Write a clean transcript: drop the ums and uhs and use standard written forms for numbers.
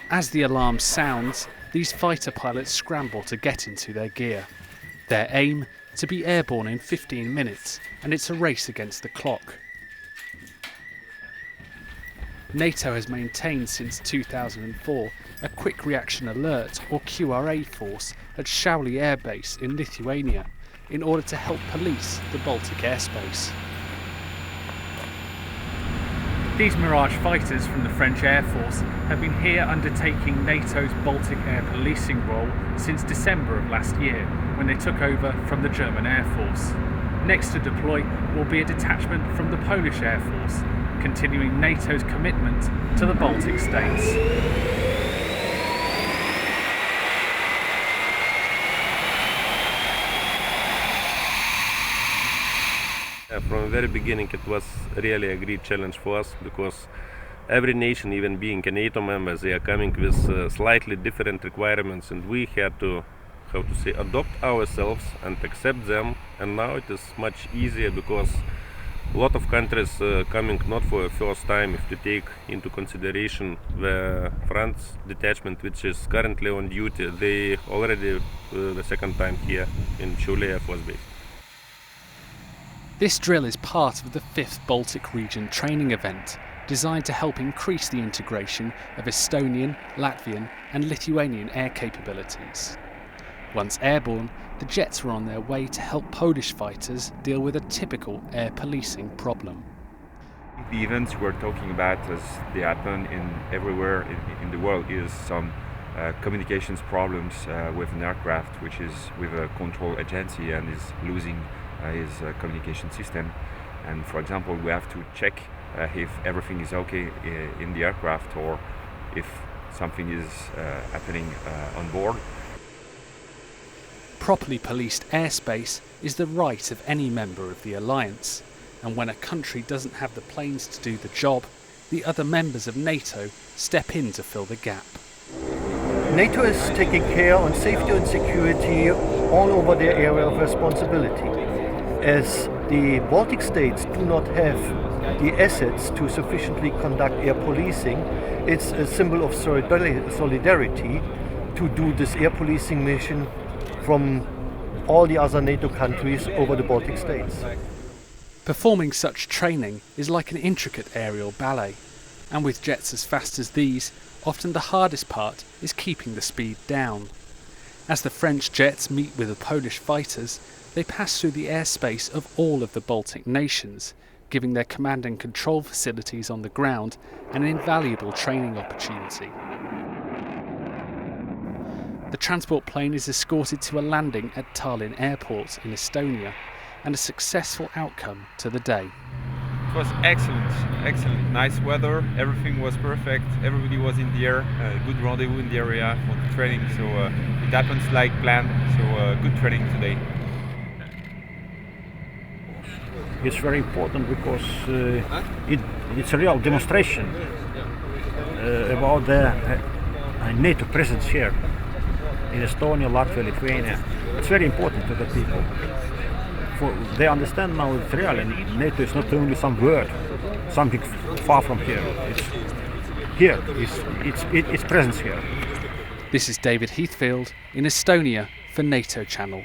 As the alarm sounds, these fighter pilots scramble to get into their gear. Their aim, to be airborne in 15 minutes, and it's a race against the clock. NATO has maintained since 2004 a Quick Reaction Alert or QRA force at Siauliai Air Base in Lithuania in order to help police the Baltic airspace. These Mirage fighters from the French Air Force have been here undertaking NATO's Baltic air policing role since December of last year, when they took over from the German Air Force. Next to deploy will be a detachment from the Polish Air Force, continuing NATO's commitment to the Baltic states. From the very beginning it was really a great challenge for us, because every nation, even being a NATO member, they are coming with slightly different requirements, and we had to, adopt ourselves and accept them. And now it is much easier, because a lot of countries coming not for the first time. If you take into consideration the France detachment, which is currently on duty, they already the second time here in Siauliai Air Force Base. This drill is part of the 5th Baltic Region training event, designed to help increase the integration of Estonian, Latvian and Lithuanian air capabilities. Once airborne, the jets were on their way to help Polish fighters deal with a typical air policing problem. The events we're talking about, as they happen everywhere in the world, is some communications problems with an aircraft which is with a control agency and is losing his communication system. And for example, we have to check if everything is okay in the aircraft, or if something is happening on board. Properly policed airspace is the right of any member of the alliance, and when a country doesn't have the planes to do the job, the other members of NATO step in to fill the gap. NATO is taking care on safety and security all over their area of responsibility. As the Baltic states do not have the assets to sufficiently conduct air policing, it's a symbol of solidarity to do this air policing mission from all the other NATO countries over the Baltic states. Performing such training is like an intricate aerial ballet, and with jets as fast as these, often the hardest part is keeping the speed down. As the French jets meet with the Polish fighters, they pass through the airspace of all of the Baltic nations, giving their command and control facilities on the ground an invaluable training opportunity. The transport plane is escorted to a landing at Tallinn Airport in Estonia, and a successful outcome to the day. It was excellent, nice weather, everything was perfect, everybody was in the air, good rendezvous in the area for the training, so it happens like planned, so good training today. It's very important because it's a real demonstration about the NATO presence here in Estonia, Latvia, Lithuania. It's very important to the people. They understand now it's real, and NATO is not only some word, something far from here. It's here, it's presence here. This is David Heathfield in Estonia for NATO Channel.